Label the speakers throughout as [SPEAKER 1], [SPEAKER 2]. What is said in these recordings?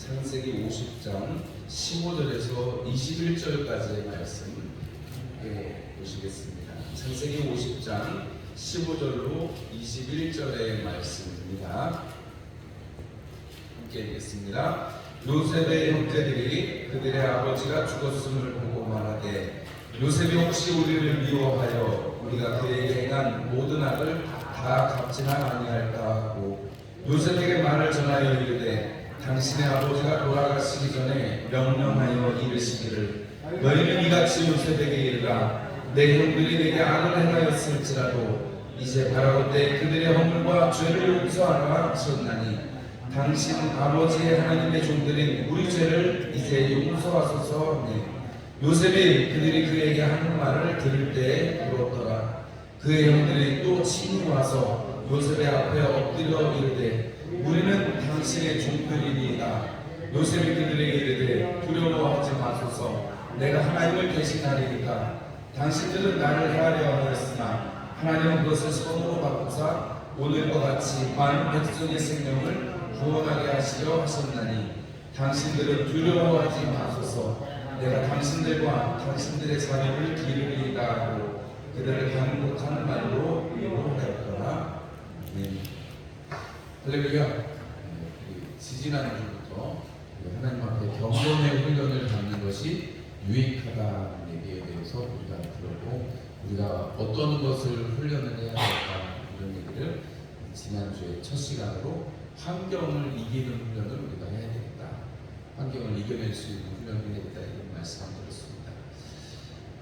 [SPEAKER 1] 창세기 50장 15절에서 21절까지의 말씀 함께 보시겠습니다. 창세기 50장 15절로 21절의 말씀입니다. 함께 읽겠습니다. 요셉의 형제들이 그들의 아버지가 죽었음을 보고 말하되 요셉이 혹시 우리를 미워하여 우리가 그에게 행한 모든 악을 다 갚지나 아니할까 하고 요셉에게 말을 전하여 이르되 당신의 아버지가 돌아가시기 전에 명령하여 이르시기를 너희는 이같이 요셉에게 이르라 내 형들이 내게 악을 행하였을지라도 이제 바라올 때 그들의 허물과 죄를 용서하라 하셨나니 당신 아버지의 하나님의 종들인 우리 죄를 이제 용서하소서 하니 요셉이 그들이 그에게 하는 말을 들을 때 울었더라. 그의 형들이 또 친히 와서 요셉의 앞에 엎드려 이르되 우리는 당신의 종들이니이다. 요셉이 그들에게 이르되 두려워하지 마소서 내가 하나님을 대신하리이다. 당신들은 나를 해하려 하였으나 하나님은 그것을 선으로 바꾸사 오늘과 같이 많은 백성의 생명을 구원하게 하시려 하셨나니 당신들은 두려워하지 마소서 내가 당신들과 당신들의 자녀를 기르리이다 하고 그들을 강력한 말로 위로하였더라. 할렐루야. 지지난주부터 하나님 앞에 경건의 훈련을 받는 것이 유익하다는 얘기에 대해서 우리가 들었고 우리가 어떤 것을 훈련을 해야 할까 이런 얘기를 지난주에 첫 시간으로 환경을 이기는 훈련을 우리가 해야 되겠다. 환경을 이겨낼 수 있는 훈련을 해야 되겠다 이런 말씀을 드렸습니다.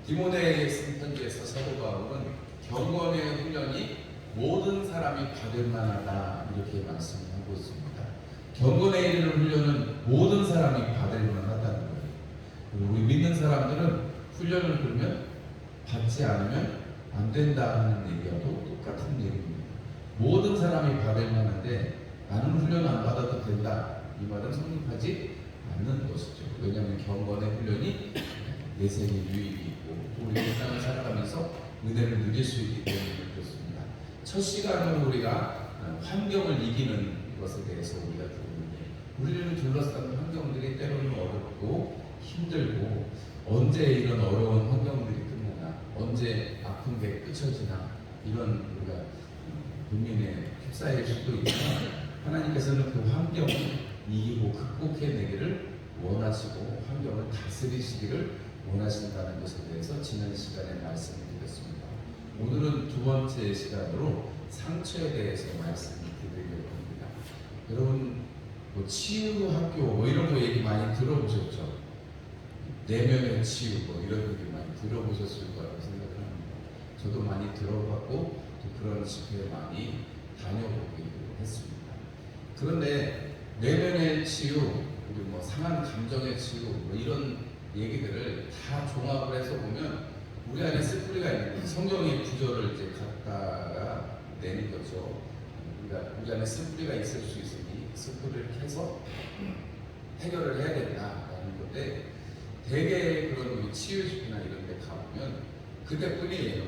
[SPEAKER 1] 디모데에게 쓴 편지에서 사도 바울은 경건의 훈련이 모든 사람이 받을 만하다 이렇게 말씀하고 있습니다. 경건에 이르는 훈련은 모든 사람이 받을 만하다는 거예요. 그리고 우리 믿는 사람들은 훈련을 들으면 받지 않으면 안 된다 하는 얘기와도 똑같은 얘기입니다. 모든 사람이 받을 만한데 나는 훈련 안 받아도 된다. 이 말은 성립하지 않는 것이죠. 왜냐하면 경건의 훈련이 내 생에 유익이 있고 또 우리 세상을 살아가면서 은혜를 누릴 수 있기 때문에 그렇습니다. 첫 시간은 우리가 환경을 이기는 것에 대해서 우리가 들었는데 우리를 둘러싼 환경들이 때로는 어렵고 힘들고 언제 이런 어려운 환경들이 끝나나 언제 아픈 게 끝쳐지나 이런 우리가 고민에 휩싸일 수도 있지만 하나님께서는 그 환경을 이기고 극복해내기를 원하시고 환경을 다스리시기를 원하신다는 것에 대해서 지난 시간에 말씀을 드렸습니다. 오늘은 두 번째 시간으로 상처에 대해서 말씀을 드리려고 합니다. 여러분 뭐 치유학교 뭐 이런 거 얘기 많이 들어보셨죠? 내면의 치유 뭐 이런 얘기 많이 들어보셨을 거라고 생각을 합니다. 저도 많이 들어봤고 또 그런 집회에 많이 다녀보기도 했습니다. 그런데 내면의 치유, 그리고 뭐 상한 감정의 치유 뭐 이런 얘기들을 다 종합을 해서 보면 우리 안에 쓴뿌리가 있는 거예요. 성경의 구절을 이제 갖다가 내는 거죠. 우리 안에 쓴뿌리가 있을 수 있으니 쓴뿌리를 캐서 해결을 해야 된다라는 건데 대개 그런 우리 치유집이나 이런 데 가보면 그때뿐이에요.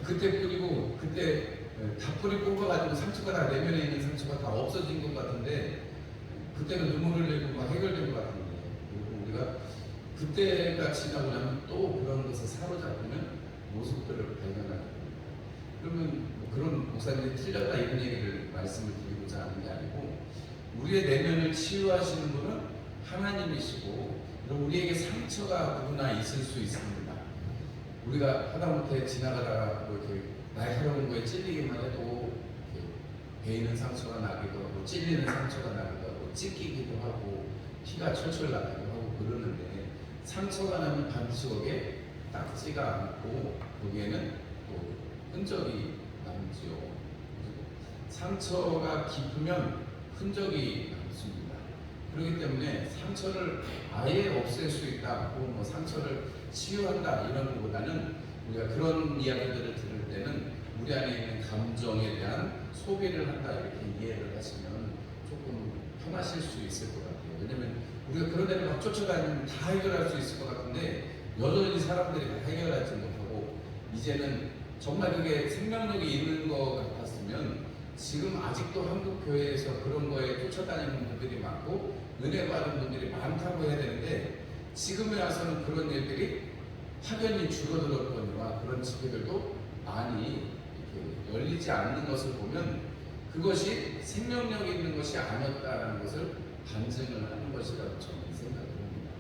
[SPEAKER 1] 그때뿐이고 그때 다 뿌리 뽑아가지고 상처가 다 내면에 있는 상처가 다 없어진 것 같은데 그때는 눈물을 내고 막 해결된 것 같은데 그리고 우리가 그때가 지나고 나면 또 그런 것을 사로잡으면 모습들을 발견하게 됩니다. 그러면 뭐 그런 목사님이 틀렸다 이런 얘기를 말씀을 드리고자 하는 게 아니고 우리의 내면을 치유하시는 분은 하나님이시고 우리에게 상처가 누구나 있을 수 있습니다. 우리가 하다못해 지나가다가 뭐 이렇게 날카로운 거에 찔리기만 해도 베이는 상처가 나기도 하고 찔리는 상처가 나기도 하고 찢기기도 하고 피가 철철 나기도 하고 그러는데 상처가 나면 반드시 거기에 닦지가 않고 거기에는 또 흔적이 남지요. 상처가 깊으면 흔적이 남습니다. 그렇기 때문에 상처를 아예 없앨 수 있다 혹은 뭐 상처를 치유한다 이런 것보다는 우리가 그런 이야기들을 들을 때는 우리 안에 있는 감정에 대한 소비를 한다 이렇게 이해를 하시면 조금 편하실 수 있을 것 같아요. 왜냐면 우리가 그런 데를 막 쫓아다니면 다 해결할 수 있을 것 같은데 여전히 사람들이 다 해결하지 못하고 이제는 정말 그게 생명력이 있는 것 같았으면 지금 아직도 한국 교회에서 그런 거에 쫓아다니는 분들이 많고 은혜 받은 분들이 많다고 해야 되는데, 지금에 와서는 그런 일들이 확연히 줄어들었거니와 그런 집회들도 많이 이렇게 열리지 않는 것을 보면 그것이 생명력 있는 것이 아니었다라는 것을 반증을 하는 것이라고 저는 생각을 합니다.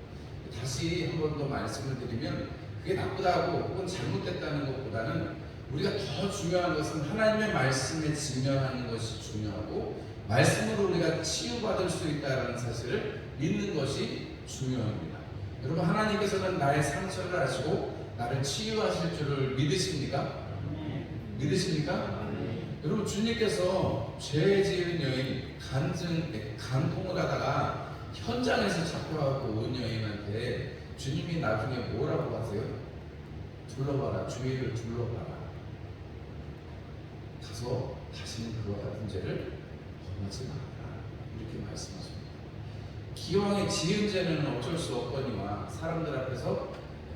[SPEAKER 1] 다시 한 번 더 말씀을 드리면, 그게 나쁘다고 혹은 잘못됐다는 것보다는 우리가 더 중요한 것은 하나님의 말씀에 직면하는 것이 중요하고, 말씀으로 우리가 치유받을 수 있다는 사실을 믿는 것이 중요합니다. 여러분, 하나님께서는 나의 상처를 아시고 나를 치유하실 줄을 믿으십니까? 믿으십니까? 여러분, 주님께서 죄 지은 여인 간통을 하다가 현장에서 잡혀가고 온 여인한테 주님이 나중에 뭐라고 하세요? 둘러봐라, 주위를 둘러봐라. 가서 다시는 그와 같은 죄를 범하지 말아라. 이렇게 말씀하십니다. 기왕에 지은 죄는 어쩔 수 없거니와 사람들 앞에서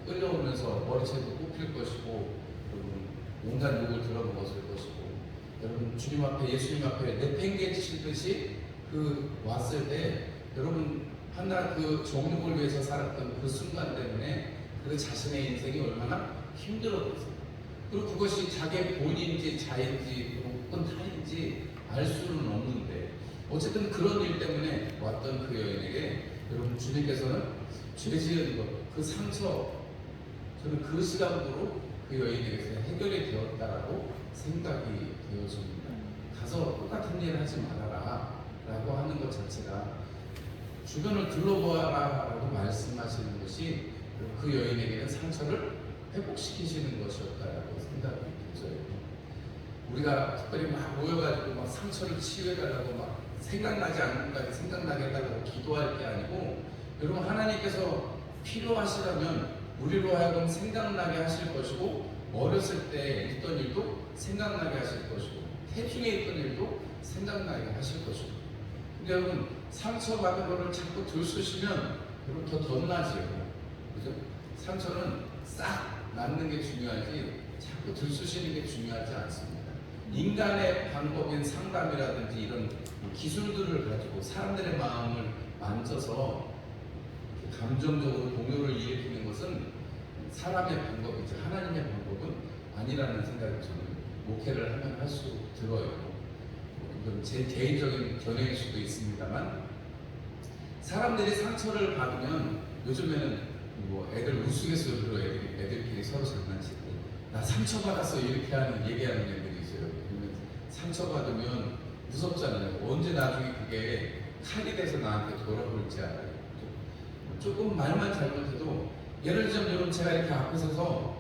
[SPEAKER 1] 끌려오면서 머리채도 꼽힐 것이고, 여러분 온갖 욕을 들어먹었을 것이고, 여러분 주님 앞에, 예수님 앞에 내팽개치듯이 그 왔을 때, 여러분 한날 그 정욕을 위해서 살았던 그 순간 때문에 그 자신의 인생이 얼마나 힘들었겠어요. 그리고 그것이 자기의 본인인지 자인지 혹은 타인지 알 수는 없는데, 어쨌든 그런 일 때문에 왔던 그 여인에게 여러분 주님께서는 죄 지은 것, 그 상처, 저는 그 시간으로 그 여인에게서 해결이 되었다라고 생각이 되어집니다. 가서 똑같은 일을 하지 말아라 라고 하는 것 자체가, 주변을 둘러보아라 라고 말씀하시는 것이 그 여인에게는 상처를 회복시키시는 것이었다라고 생각이 되어요. 우리가 특별히 막 모여가지고 막 상처를 치유해달라고 막 생각나지 않는 것까지 생각나게 해달라고 기도할 게 아니고, 여러분 하나님께서 필요하시다면 우리로 하여금 생각나게 하실 것이고, 어렸을 때 있던 일도 생각나게 하실 것이고, 태중에 있던 일도 생각나게 하실 것이고. 근데 여러분, 상처받은 거를 자꾸 들쑤시면 여러분 더 덧나지요. 그죠? 상처는 싹 낫는 게 중요하지 자꾸 들쑤시는 게 중요하지 않습니다. 인간의 방법인 상담이라든지 이런 기술들을 가지고 사람들의 마음을 만져서 감정적으로 동요를 일으키는 것은 사람의 방법이지 하나님의 방법은 아니라는 생각이 저는 목회를 하면 할수 들어요. 이건 제 개인적인 견해일 수도 있습니다만, 사람들이 상처를 받으면 요즘에는 뭐 애들 우스갯소리로 애들끼리 서로 장난칠 때 나 상처받았어 이렇게 얘기하는 애들이 있어요. 그러면 상처받으면 무섭잖아요. 언제 나중에 그게 칼이 돼서 나한테 돌아올지 알아요. 조금 말만 잘못해도, 예를 들자면 여러분, 제가 이렇게 앞에 서서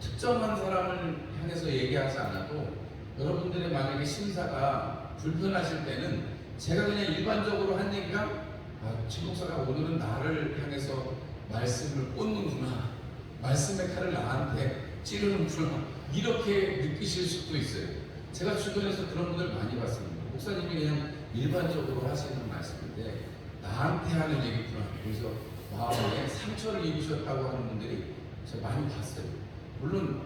[SPEAKER 1] 특정한 사람을 향해서 얘기하지 않아도 여러분들의 만약에 심사가 불편하실 때는 제가 그냥 일반적으로 한 얘기가, 최 목사가 오늘은 나를 향해서 말씀을 꽂는구나, 말씀의 칼을 나한테 찌르는구나, 이렇게 느끼실 수도 있어요. 제가 주변에서 그런 분들 많이 봤습니다. 목사님이 그냥 일반적으로 하시는 말씀인데 나한테 하는 얘기구나. 그래서 마음에 상처를 입으셨다고 하는 분들이 제가 많이 봤어요. 물론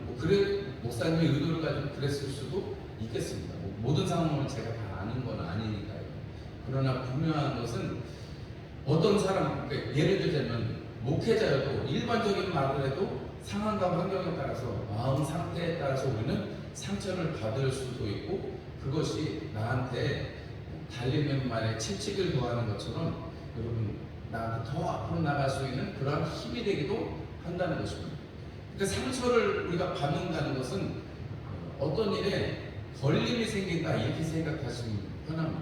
[SPEAKER 1] 목사님의 의도를 가지고 그랬을 수도 있겠습니다. 모든 상황을 제가 다 아는 건 아니니까요. 그러나 분명한 것은, 어떤 사람, 그러니까 예를 들자면 목회자여도 일반적인 말을 해도 상황과 환경에 따라서, 마음 상태에 따라서 우리는 상처를 받을 수도 있고, 그것이 나한테 달리는 말에 채찍을 더하는 것처럼 여러분 나한테 더 앞으로 나갈 수 있는 그러한 힘이 되기도 한다는 것입니다. 그러니까 상처를 우리가 받는다는 것은 어떤 일에 걸림이 생긴다 이렇게 생각하시면 편합니다.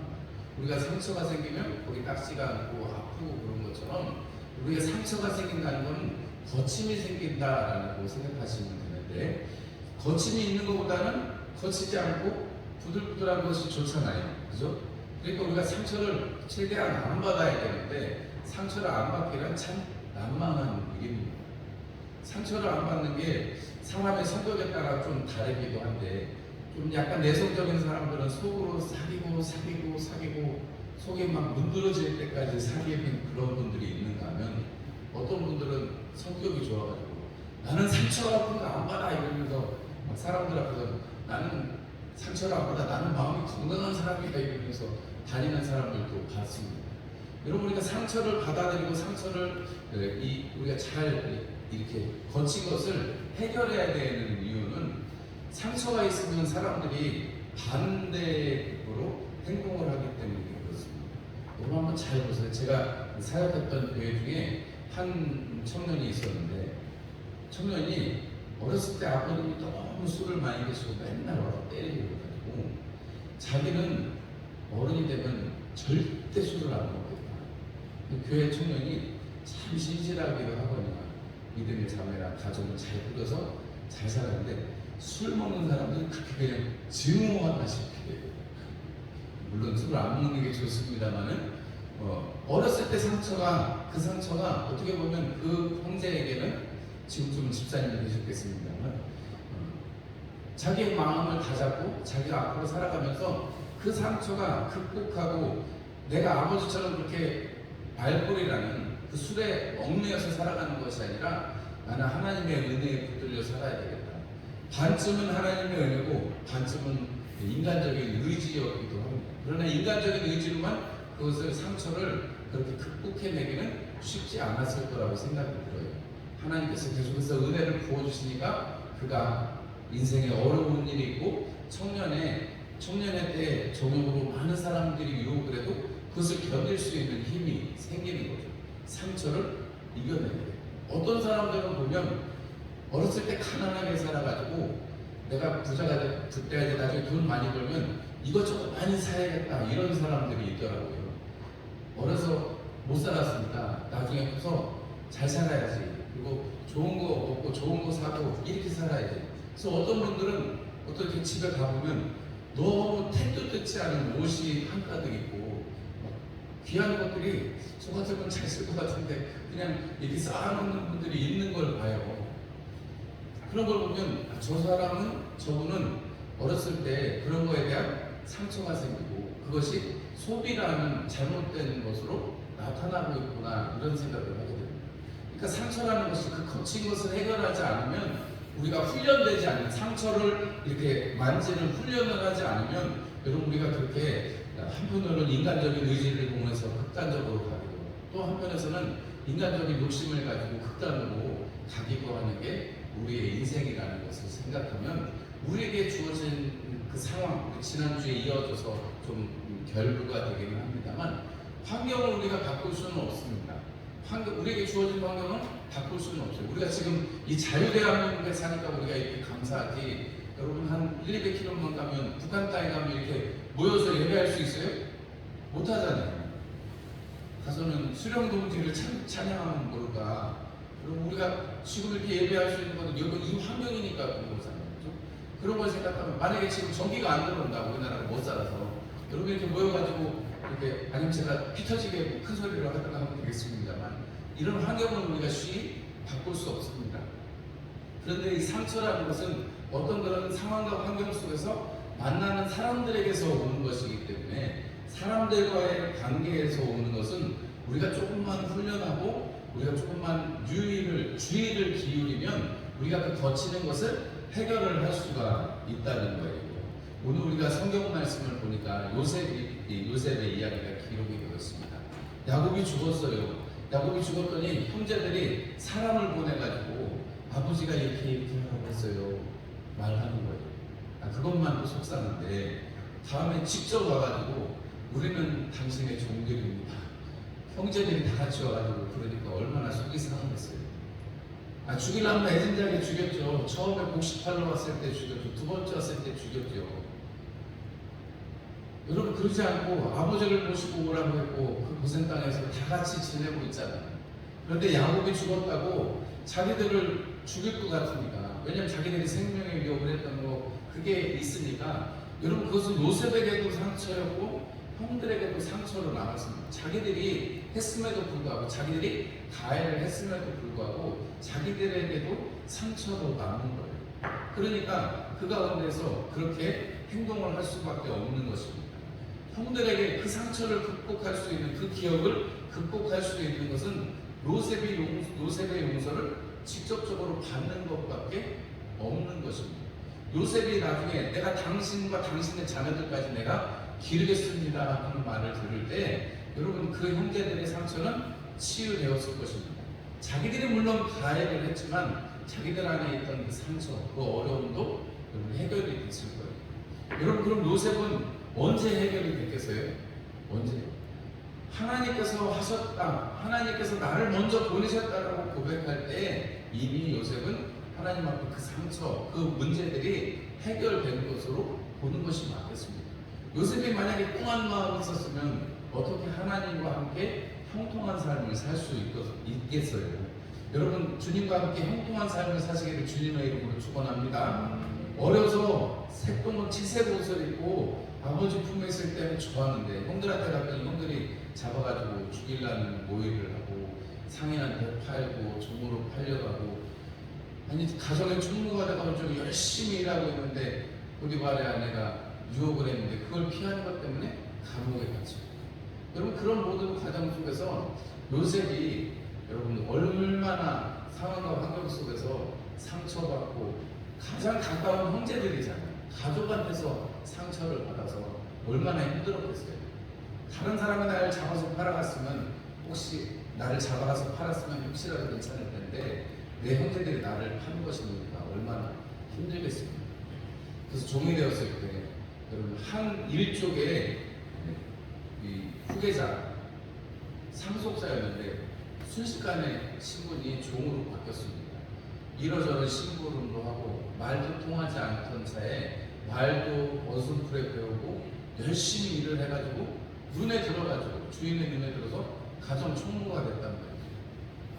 [SPEAKER 1] 우리가 상처가 생기면 거기 딱지가 않고 아프고 그런 것처럼, 우리가 상처가 생긴다는 것은 거침이 생긴다라고 생각하시면 되는데, 거침이 있는 것보다는 거치지 않고 부들부들한 것이 좋잖아요. 그죠? 그러니까 우리가 상처를 최대한 안 받아야 되는데, 상처를 안 받기란 참 난망한 일입니다. 상처를 안 받는 게 사람의 성격에 따라 좀 다르기도 한데, 좀 약간 내성적인 사람들은 속으로 사귀고 속이 막 문드러질 때까지 사귀는 그런 분들이 있는가 하면, 어떤 분들은 성격이 좋아가지고 나는 상처가 아픈 거 안 받아 이러면서 막 사람들 앞에서 나는 상처를 안 받아 나는 마음이 건강한 사람이야 이러면서 다니는 사람들도 봤습니다. 여러분 우리가 상처를 받아들이고 상처를 우리가 잘 이렇게 거친 것을 해결해야 되는 이유는 상처가 있으면 사람들이 반대로 행동을 하기 때문에 그렇습니다. 여러분 한번 잘 보세요. 제가 사역했던 교회 중에 한 청년이 있었는데 청년이 어렸을 때 아버님이 너무 술을 많이 드시고 맨날 와서 때리고 그래가지고 자기는 어른이 되면 절대 술을 안 먹겠다. 교회 청년이 참 신실하기도 하거나 믿음의 자매랑 가족을 잘 꾸려서 잘 살았는데 술 먹는 사람들은 그렇게 그냥 증오하다시피 돼요. 물론 술을 안 먹는 게 좋습니다만은 어렸을 때 그 상처가 어떻게 보면 그 형제에게는 지금 좀 집사님이 되셨겠습니다만 자기의 마음을 다잡고 자기가 앞으로 살아가면서 그 상처가 극복하고 내가 아버지처럼 그렇게 알코올이라는 그 술에 얽매여서 살아가는 것이 아니라 나는 하나님의 은혜에 붙들려 살아야 되겠다. 반쯤은 하나님의 은혜고 반쯤은 인간적인 의지였기도 합니다. 그러나 인간적인 의지로만 그것을 상처를 그렇게 극복해내기는 쉽지 않았을 거라고 생각이 들어요. 하나님께서 계속해서 은혜를 부어주시니까 그가 인생에 어려운 일이 있고 청년의 때 정욕으로 많은 사람들이 유혹을 해도 그것을 견딜 수 있는 힘이 생기는 거죠. 상처를 이겨내야 돼요. 어떤 사람들은 보면 어렸을 때 가난하게 살아가지고 내가 부자가 돼야지 나중에 돈 많이 벌면 이것저것 많이 사야겠다 이런 사람들이 있더라고요. 어려서 못 살았으니까 나중에 커서 잘 살아야지. 그리고 좋은 거 먹고 좋은 거 사고 이렇게 살아야지. 그래서 어떤 분들은 어떻게 집에 가보면 너무 택도 뜯지 않은 옷이 한가득 있고 귀한 것들이 저 같은 건 잘 쓸 것 같은데 그냥 이렇게 쌓아놓는 분들이 있는 걸 봐요. 그런 걸 보면 저분은 어렸을 때 그런 거에 대한 상처가 생기고 그것이 소비라는 잘못된 것으로 나타나고 있구나 이런 생각을 하게 됩니다. 그러니까 상처라는 것이 그 거친 것을 해결하지 않으면 우리가 훈련되지 않는 상처를 이렇게 만지는 훈련을 하지 않으면 여러분 우리가 그렇게 한편으로는 인간적인 의지를 통해서 극단적으로 가기도 또 한편에서는 인간적인 욕심을 가지고 극단으로 가기도 하는 게 우리의 인생이라는 것을 생각하면 우리에게 주어진 그 상황 지난주에 이어져서 좀 결부가 되기는 합니다만 환경을 우리가 바꿀 수는 없습니다. 우리에게 주어진 환경은 바꿀 수는 없어요. 우리가 지금 이 자유대한민국에 사니까 우리가 이렇게 감사하지 여러분 한 100~200km만 가면 북한 땅에 가면 이렇게 모여서 예배할 수 있어요? 못하잖아요. 가서는 수령동지를 찬양하면 모를까. 그리고 우리가 지금 이렇게 예배할 수 있는 것은 이 환경이니까 그런 거잖아요. 그렇죠? 그런 걸 생각하면 만약에 지금 전기가 안 들어온다 우리나라가 못 살아서 여러분 이렇게 모여가지고 이렇게 아니면 제가 피 터지게 큰 소리로 하다가 하면 되겠습니다만 이런 환경을 우리가 쉽게 바꿀 수 없습니다. 그런데 이 상처라는 것은 어떤 그런 상황과 환경 속에서 만나는 사람들에게서 오는 것이기 때문에 사람들과의 관계에서 오는 것은 우리가 조금만 훈련하고 우리가 조금만 주의를 기울이면 우리가 그 거치는 것을 해결을 할 수가 있다는 거예요. 오늘 우리가 성경 말씀을 보니까 요셉의 이야기가 기록이 되었습니다. 야곱이 죽었어요. 야곱이 죽었더니 형제들이 사람을 보내가지고 아버지가 이렇게 하라고 했어요. 말하는 거예요. 그것만도 속상한데 다음에 직접 와가지고 우리는 당신의 종들입니다. 형제들이 다 같이 와가지고 그러니까 얼마나 속이 상했어요. 죽이려면 애진작에 죽였죠. 처음에 곡식팔러 왔을 때 죽였죠. 두 번째 왔을 때 죽였죠. 여러분 그러지 않고 아버지를 모시고 오라고 했고 그 고생 땅에서 다 같이 지내고 있잖아요. 그런데 야곱이 죽었다고 자기들을 죽일 것 같으니까 왜냐면 자기들이 생명의 위협을 했던 거 그게 있으니까 여러분 그것은 요셉에게도 상처였고 형들에게도 상처로 남았습니다. 자기들이 했음에도 불구하고 자기들이 가해를 했음에도 불구하고 자기들에게도 상처로 남은 거예요. 그러니까 그 가운데서 그렇게 행동을 할 수밖에 없는 것입니다. 형들에게 그 상처를 극복할 수 있는 그 기억을 극복할 수 있는 것은 요셉의 용서를 직접적으로 받는 것밖에 없는 것입니다. 요셉이 나중에 내가 당신과 당신의 자녀들까지 내가 기르겠습니다 하는 말을 들을 때 여러분 그 형제들의 상처는 치유되었을 것입니다. 자기들이 물론 가해를 했지만 자기들 안에 있던 그 상처, 그 어려움도 여러분 해결이 됐을 거예요. 여러분 그럼 요셉은 언제 해결이 됐겠어요? 언제? 하나님께서 하셨다, 하나님께서 나를 먼저 보내셨다라고 고백할 때 이미 요셉은 하나님 앞에 그 상처, 그 문제들이 해결된 것으로 보는 것이 맞겠습니다. 요셉이 만약에 꽁한 마음이 있었으면 어떻게 하나님과 함께 형통한 삶을 살 수 있겠어요? 여러분 주님과 함께 형통한 삶을 사시기를 주님의 이름으로 축원합니다. 어려서 색동은 칠색 옷을 입고 아버지 품에 있을 때는 좋았는데 형들한테 갔더니 형들이 잡아가지고 죽이려는 모의를 하고 상인한테 팔고 종으로 팔려가고, 아니 가정의 총무가 되고 좀 열심히 일하고 있는데 보디발의 아내가 유혹을 했는데 그걸 피하는 것 때문에 감옥에 갇히고. 여러분 그런 모든 과정 속에서 요셉이 여러분 얼마나 상황과 환경 속에서 상처받고, 가장 가까운 형제들이잖아요. 가족한테서 상처를 받아서 얼마나 힘들었겠어요. 다른 사람이 나를 잡아서 팔아갔으면, 혹시 나를 잡아가서 팔았으면 혹시라도 괜찮을 텐데 내 형제들이 나를 파는 것이니까 얼마나 힘들겠습니까? 그래서 종이 되었을 때 여러분 한 일족의 이 후계자, 상속자였는데 순식간에 신분이 종으로 바뀌었습니다. 이러저러 심부름도 하고 말도 통하지 않던 차에 말도 어순풀에 배우고 열심히 일을 해가지고 눈에 들어가지고 주인의 눈에 들어서 가정 총무가 됐단 말이에요.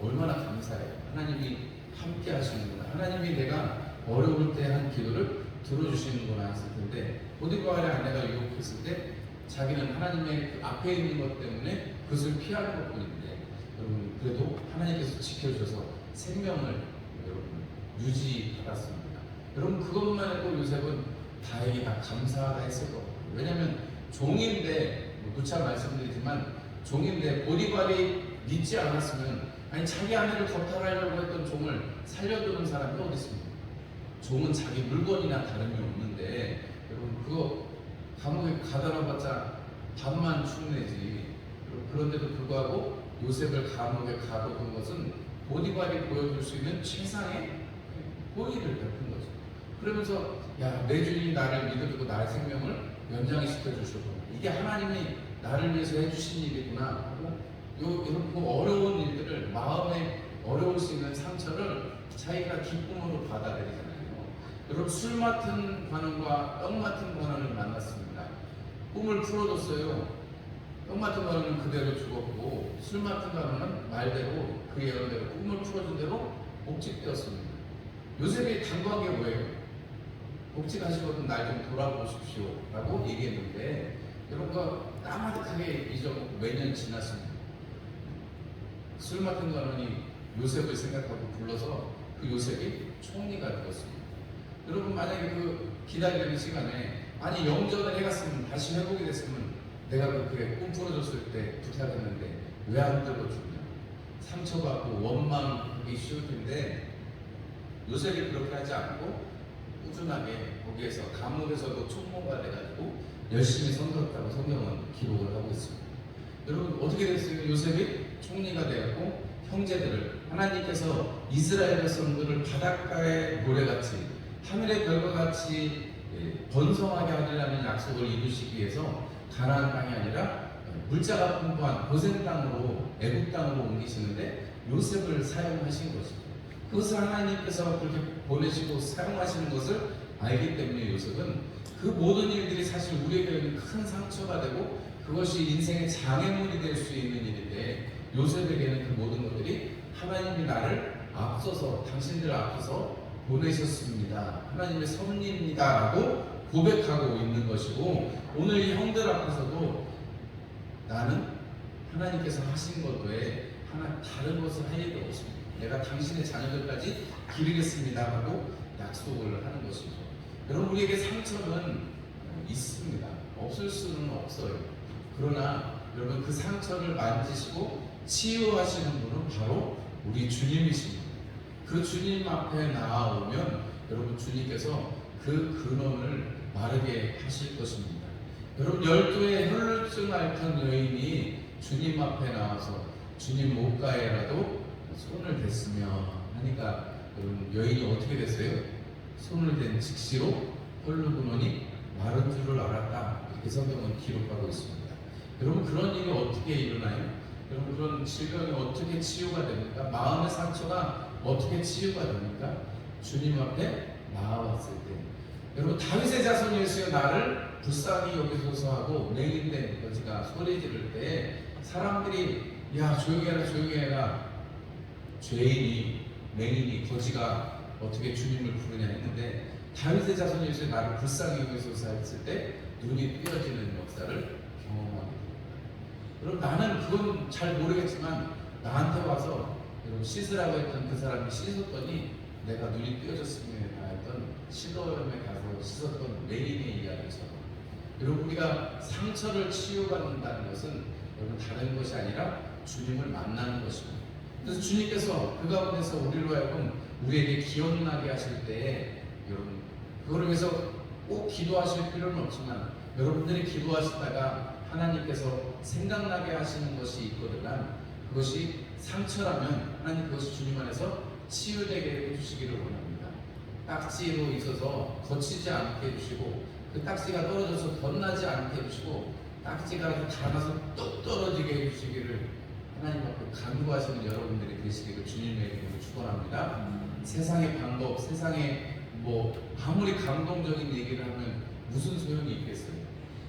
[SPEAKER 1] 얼마나 감사해요. 하나님이 함께 하시는구나. 하나님이 내가 어려울 때 한 기도를 들어주시는구나 했을 텐데, 보디발의 아내가 유혹했을 때 자기는 하나님의 그 앞에 있는 것 때문에 그것을 피하는 것 뿐인데, 여러분 그래도 하나님께서 지켜주셔서 생명을 여러분 유지받았습니다. 여러분 그것만 해도 요셉은 다행이다, 감사하다 했을 것 같아요. 왜냐하면 종인데, 누차 말씀드리지만 종인데 보디발이 믿지 않았으면, 아니 자기 아내를 겁탈하려고 했던 종을 살려두는 사람이 어디 있습니까? 종은 자기 물건이나 다름이 없는데 여러분 그거 감옥에 가다 놔봤자 밥만 축내지. 그런데도 불구하고 요셉을 감옥에 가둬둔 것은 보디발이 보여줄 수 있는 최상의 호의를 베푼 거죠. 그러면서 야, 내 주인이 나를 믿어주고 나의 생명을 연장시켜 주셨구나, 이게 하나님이 나를 위해서 해주신 일이구나 하고, 이런 어려운 일들을, 마음에 어려울 수 있는 상처를 자기가 기쁨으로 받아들이잖아요. 여러분 술 맡은 관원과 떡 맡은 관원을 만났습니다. 꿈을 풀어줬어요. 떡 맡은 관원은 그대로 죽었고, 술 맡은 관원은 말대로 그 예언대로 꿈을 풀어준 대로 복직되었습니다. 요셉이 당부한 게 뭐예요? 복직하시거든 날 좀 돌아보십시오 라고 얘기했는데, 여러분과 까마득하게 잊어먹고 몇 년 지났습니다. 술 맡은 관원이 요셉을 생각하고 불러서 그 요셉이 총리가 되었습니다. 여러분 만약에 그 기다리는 시간에 아니 영전을 해갔으면, 다시 회복이 됐으면, 내가 그렇게 꿈 풀어줬을 때 부탁했는데 왜 안 들어주냐, 상처받고 원망하기 쉬울 텐데 요셉이 그렇게 하지 않고 꾸준하게 거기에서 감옥에서도 총무가 돼가지고 열심히 섬겼다고 성경은 기록을 하고 있습니다. 여러분 어떻게 됐어요? 요셉이 총리가 되었고 형제들을, 하나님께서 이스라엘 백성들을 바닷가의 모래같이 하늘의 별과 같이 번성하게 하리라는 약속을 이루시기 위해서 가나안 땅이 아니라 물자가 풍부한 고센 땅으로, 애국 땅으로 옮기시는데 요셉을 사용하신 것입니다. 그것을 하나님께서 그렇게 보내시고 사용하시는 것을 알기 때문에 요셉은 그 모든 일들이 사실 우리에게는 큰 상처가 되고 그것이 인생의 장애물이 될 수 있는 일인데, 요셉에게는 그 모든 것들이 하나님이 나를 앞서서, 당신들 앞서서 보내셨습니다, 하나님의 섭리입니다 라고 고백하고 있는 것이고, 오늘 이 형들 앞에서도 나는 하나님께서 하신 것 외에 하나 다른 것을 할 일이 없습니다, 내가 당신의 자녀들까지 기르겠습니다 하고 약속을 하는 것이죠. 여러분 우리에게 상처는 있습니다. 없을 수는 없어요. 그러나 여러분 그 상처를 만지시고 치유하시는 분은 바로 우리 주님이십니다. 그 주님 앞에 나아오면 여러분 주님께서 그 근원을 마르게 하실 것입니다. 여러분 12의 혈루증 앓던 여인이 주님 앞에 나와서 주님 목가에라도 손을 댔으면 하니까 여러분 여인이 어떻게 됐어요? 손을 댄 즉시로 혈루 근원이 마른 줄을 알았다. 이렇게 성경은 기록하고 있습니다. 여러분 그런 일이 어떻게 일어나요? 여러분 그런 질병이 어떻게 치유가 됩니까? 마음의 상처가 어떻게 치유가 됩니까? 주님 앞에 나와왔을 때. 여러분 다윗의 자손 예수여 나를 불쌍히 여기소서 하고 맹인된 거지가 소리 지를 때 사람들이 야 조용히 해라 조용히 해라, 죄인이 맹인이 거지가 어떻게 주님을 부르냐 했는데 다윗의 자손 예수여 나를 불쌍히 여기소서 했을 때 눈이 띄어지는 역사를 경험하게 됩니다. 여러분 나는 그건 잘 모르겠지만 나한테 와서 여러분 씻으라고 했던 그 사람이 씻었더니 내가 눈이 띄어졌습니다 했던 시도염에 가서 씻었던 맹인의 이야기처럼 여러분 우리가 상처를 치유받는다는 것은 여러분 다른 것이 아니라 주님을 만나는 것입니다. 그래서 주님께서 그 가운데서 우리로 하여금 우리에게 기억나게 하실 때에 여러분 그거를 위해서 꼭 기도하실 필요는 없지만 여러분들이 기도하시다가 하나님께서 생각나게 하시는 것이 있거든요. 그것이 상처라면 하나님 그것이 주님 안에서 치유되게 해주시기를 원합니다. 딱지로 있어서 거치지 않게 해주시고 그 딱지가 떨어져서 덧나지 않게 해주시고 딱지가 닿아서 뚝 떨어지게 해주시기를 하나님 앞에 간구하시는 여러분들이 되시기를 주님의 이름으로 축원합니다. 세상의 방법, 세상에 아무리 감동적인 얘기를 하면 무슨 소용이 있겠어요?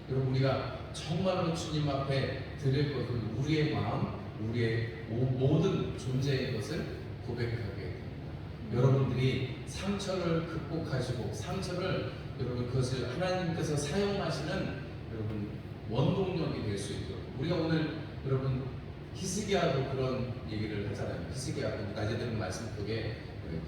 [SPEAKER 1] 여러분 우리가 정말로 주님 앞에 드릴 것은 우리의 마음, 우리의 모든 존재의 것을 고백하게 됩니다. 여러분들이 상처를 극복하시고 상처를 여러분 그것을 하나님께서 사용하시는 여러분 원동력이 될 수 있도록 우리가 오늘 여러분 히스기야도 그런 얘기를 하잖아요. 히스기야도 낮에 들은 말씀 속에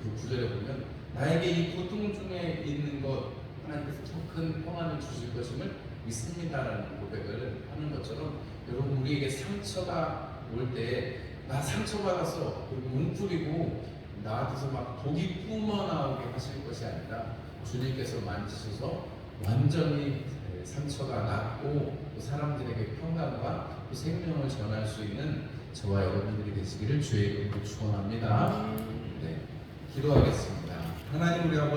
[SPEAKER 1] 그 구절에 보면 나에게 이 고통 중에 있는 것 하나님께서 더 큰 평안을 주실 것임을 믿습니다라는 고백을 하는 것처럼 여러분 우리에게 상처가 올 때 나 상처받았어 그리고 웅크리고 나한테서 막 독이 뿜어나오게 하실 것이 아니라 주님께서 만지셔서 완전히 상처가 낫고 또 사람들에게 평강과 또 생명을 전할 수 있는 저와 여러분들이 되시기를 주의 이름으로 축원합니다. 네, 기도하겠습니다. 하나님 우리 아버지